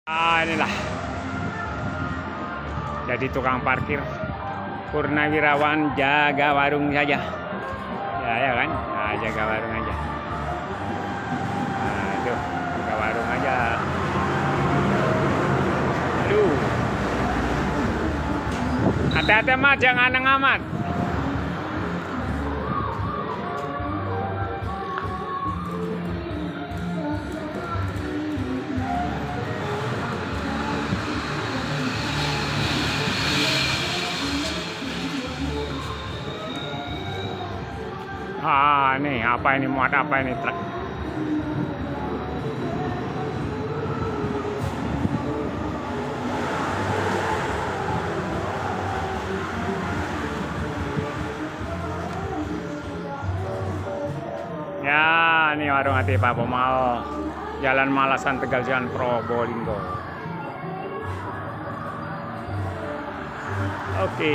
Inilah jadi tukang parkir Purnawirawan, jaga warung saja ya kan, nah, jaga warung aja. Nah, itu jaga warung aja. Aduh, hati-hati mat, jangan aneh amat. Nih apa ini, muat apa ini truk? Ya, ini warung hati Pak Pomal, Jalan Malasan, Tegal, Jalan Probolinggo. Oke.